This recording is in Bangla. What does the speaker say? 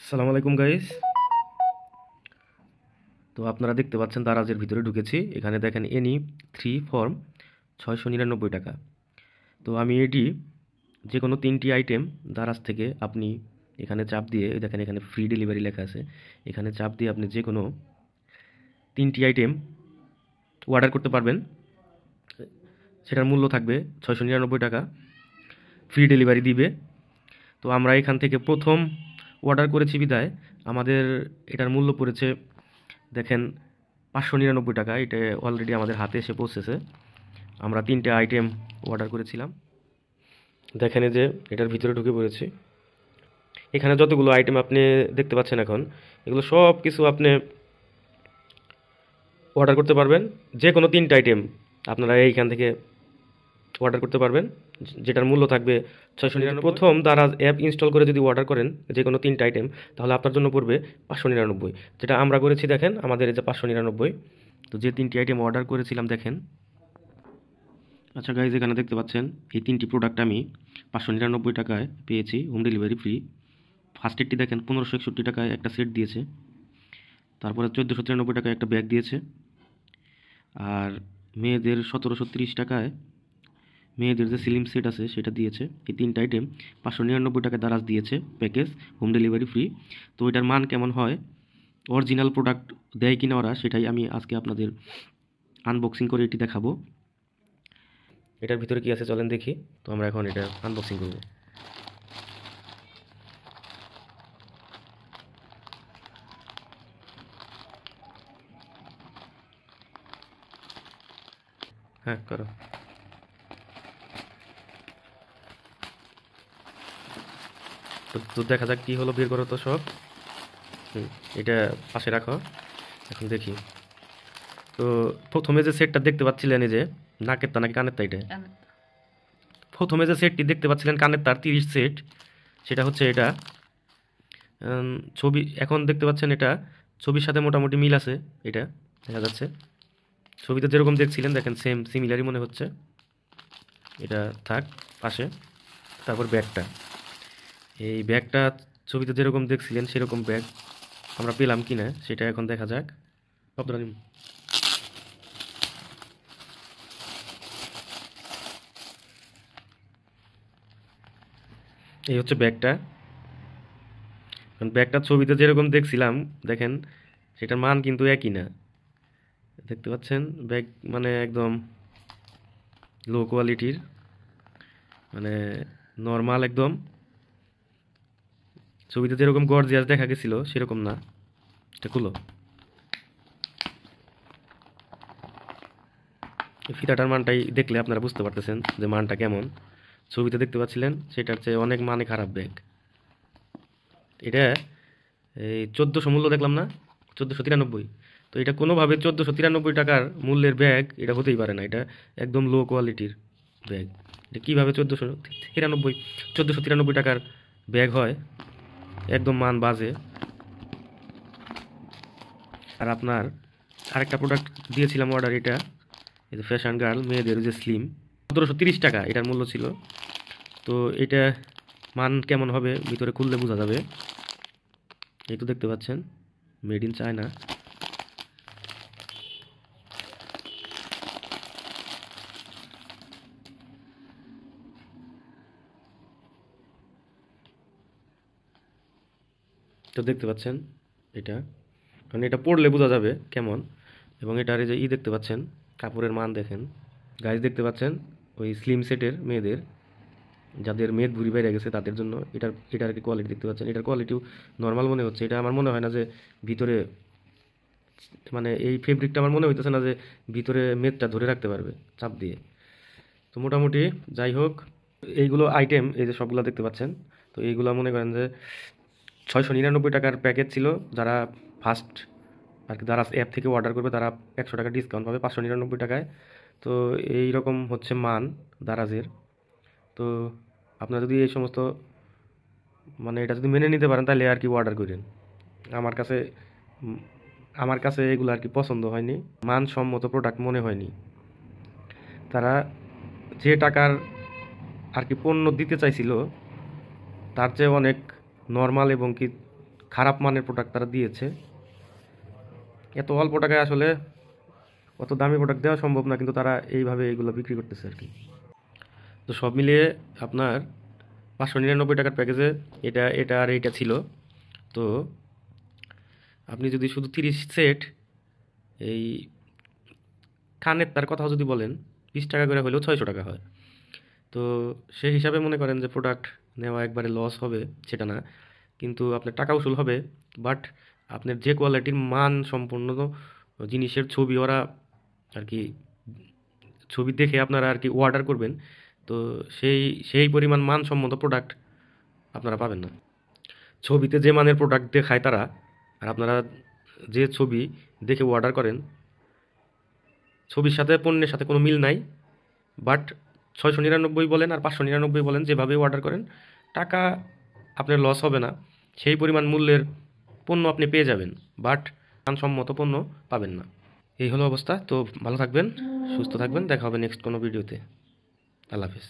আসসালামু আলাইকুম গাইস। তো আপনারা দেখতে পাচ্ছেন দারাজের ভিতরে ঢুকেছি। এখানে দেখেন এনি 3 ফর্ম 699 টাকা। তো আমি এটি যে কোনো 3টি আইটেম দারাজ থেকে আপনি এখানে চাপ দিয়ে দেখেন এখানে ফ্রি ডেলিভারি লেখা আছে। এখানে চাপ দিয়ে আপনি যে কোনো 3টি আইটেম অর্ডার করতে পারবেন। সেটার মূল্য থাকবে 699 টাকা, ফ্রি ডেলিভারি দিবে। তো আমরা এখান থেকে প্রথম অর্ডার করেছি বিদায় আমাদের এটার মূল্য পড়েছে দেখেন 599 টাকা। এটা অলরেডি আমাদের হাতে এসে পৌঁছেছে। আমরা 3টে আইটেম অর্ডার করেছিলাম। দেখেন এই যে এটার ভিতরে ঢুকে পড়েছি। এখানে যতগুলো আইটেম আপনি দেখতে পাচ্ছেন এখন, এগুলো সব কিছু আপনি অর্ডার করতে পারবেন। যে কোনো 3টে আইটেম আপনারা এইখান থেকে অর্ডার করতে পারবেন, যেটার মূল্য থাকবে 699। প্রথম দারাজ অ্যাপ ইনস্টল করে যদি অর্ডার করেন যে কোনো 3টে আইটেম, তাহলে আপনার জন্য পড়বে 599। যেটা আমরা করেছি দেখেন আমাদের এই যে 599। তো যে 3টি আইটেম অর্ডার করেছিলাম দেখেন। আচ্ছা গাইজ, এখানে দেখতে পাচ্ছেন এই 3টি প্রোডাক্ট আমি 599 টাকায় পেয়েছি, হোম ডেলিভারি ফ্রি। ফার্স্টেরটি দেখেন 1561 টাকায় একটা সেট দিয়েছে, তারপরে 1493 টাকায় একটা ব্যাগ দিয়েছে, আর মেয়েদের 1730 টাকায় মেয়েদের যে স্লিম সেট আছে সেটা দিয়েছে। এই 3টা আইটেম 599 টাকায় দারাজ দিয়েছে প্যাকেজ, হোম ডেলিভারি ফ্রি। তো এটার মান কেমন হয়, অরিজিনাল প্রোডাক্ট দেয় কিনা ওরা, সেটাই আমি আজকে আপনাদের আনবক্সিং করে এটি দেখাবো। এটার ভিতরে কি আছে চলেন দেখি। তো আমরা এখন এটা আনবক্সিং করব। হ্যাঁ করো। তো দেখা যাক কি হলো, বের করো তো সব। এটা পাশে রাখো, এখন দেখি। তো প্রথমে যে সেটটা দেখতে পাচ্ছিলেন এই যে নাকের তা নাকি কানের তা, এটা প্রথমে যে সেটটি দেখতে পাচ্ছিলেন কানের তার 30 সেট, সেটা হচ্ছে এটা। ছবি এখন দেখতে পাচ্ছেন, এটা ছবির সাথে মোটামুটি মিল আছে। এটা দেখা যাচ্ছে ছবিতে যেরকম দেখছিলেন দেখেন সেম সিমিলারই মনে হচ্ছে। এটা থাক পাশে। তারপর ব্যাগটা, এই ব্যাগটা ছবিতে যেরকম দেখছিলেন সেরকম ব্যাগ আমরা পেলাম কিনা সেটা এখন দেখা যাক। শব্দটা নিন। এই হচ্ছে ব্যাগটা। ব্যাগটা ছবিতে যেরকম দেখছিলাম দেখেন সেটার মান কিন্তু একই না। দেখতে পাচ্ছেন ব্যাগ মানে একদম লো কোয়ালিটির, মানে নর্মাল একদম। ছবিতে যেরকম গর্জিয়াস দেখা গেছিল সেরকম না। এটা খুলো। এই ফিতাটার মানটাই দেখলে আপনারা বুঝতে পারতেছেন যে মানটা কেমন। ছবিতে দেখতে পাচ্ছিলেন সেটার চেয়ে অনেক মানে খারাপ ব্যাগ। এটা এই 1400 মূল্য দেখলাম না, 1493। তো এটা কোনোভাবে 1493 টাকার মূল্যের ব্যাগ এটা হতেই পারে না। এটা একদম লো কোয়ালিটির ব্যাগ। এটা কীভাবে 1493 টাকার ব্যাগ হয়, একদম মান বাজে। আর আপনার আরেকটা প্রোডাক্ট দিয়েছিলাম অর্ডার, এটা এই যে ফ্যাশন গার্ল মেয়েদের যে স্লিম, 1730 টাকা এটার মূল্য ছিল। তো এটা মান কেমন হবে ভিতরে খুললে বোঝা যাবে। এই তো দেখতে পাচ্ছেন মেড ইন চায়না। তো দেখতে পাচ্ছেন এটা, মানে এটা পড়লে বোঝা যাবে কেমন। এবং এটার এই যে দেখতে পাচ্ছেন কাপড়ের মান দেখেন। গাইজ দেখতে পাচ্ছেন ওই স্লিম সেটের মেয়েদের, যাদের মেদ ভুঁড়ি বেড়ে গেছে তাদের জন্য এটার আর কি কোয়ালিটি দেখতে পাচ্ছেন। এটার কোয়ালিটিও নর্মাল মনে হচ্ছে। এটা আমার মনে হয় না যে ভিতরে, মানে এই ফেব্রিকটা আমার মনে হইতেছে না যে ভিতরে মেদটা ধরে রাখতে পারবে চাপ দিয়ে। তো মোটামুটি যাই হোক, এইগুলো আইটেম এই যে সবগুলো দেখতে পাচ্ছেন। তো এইগুলো মনে করেন যে 699 টাকার প্যাকেজ ছিল। যারা ফার্স্ট আর কি দারাজ অ্যাপ থেকে অর্ডার করবে তারা 100 টাকা ডিসকাউন্ট পাবে 599 টাকায়। তো এই রকম হচ্ছে মান দারাজের। তো আপনারা যদি এই সমস্ত, মানে এটা যদি মেনে নিতে পারেন তাহলে আর কি অর্ডার করেন। আমার কাছে আমার কাছে এগুলো আর কি পছন্দ হয়নি, মানসম্মত প্রোডাক্ট মনে হয়নি। তারা যে টাকার আর কি পণ্য দিতে চাইছিল তার চেয়ে অনেক নর্মাল এবং কি খারাপ মানের প্রোডাক্ট তারা দিয়েছে। এত অল্প টাকায় আসলে অত দামি প্রোডাক্ট দেওয়া সম্ভব না, কিন্তু তারা এইভাবে এইগুলো বিক্রি করতেছে আর কি। তো সব মিলিয়ে আপনার 599 টাকার প্যাকেজে এটা আর এইটা ছিল। তো আপনি যদি শুধু 30 সেট এই কানের তার কথা যদি বলেন, 20 টাকা করে হলেও 600 টাকা হয়। তো সেই হিসাবে মনে করেন যে প্রোডাক্ট নেওয়া একবারে লস হবে সেটা না, কিন্তু আপনার টাকা উসুল হবে। বাট আপনার যে কোয়ালিটির মান সম্পন্ন জিনিসের ছবি ওরা আর কি ছবি দেখে আপনারা আর কি অর্ডার করবেন, তো সেই সেই পরিমাণ মানসম্মত প্রোডাক্ট আপনারা পাবেন না। ছবিতে যে মানের প্রোডাক্ট দেখায় তারা, আর আপনারা যে ছবি দেখে অর্ডার করেন, ছবির সাথে পণ্যের সাথে কোনো মিল নাই। বাট 699 বলেন আর 599 বলেন, যেভাবে অর্ডার করেন টাকা আপনার লস হবে না, সেই পরিমাণ মূল্যের পণ্য আপনি পেয়ে যাবেন, বাট মানসম্মত পণ্য পাবেন না। এই হলো অবস্থা। তো ভালো থাকবেন, সুস্থ থাকবেন, দেখা হবে নেক্সট কোনো ভিডিওতে। আল্লাহ হাফেজ।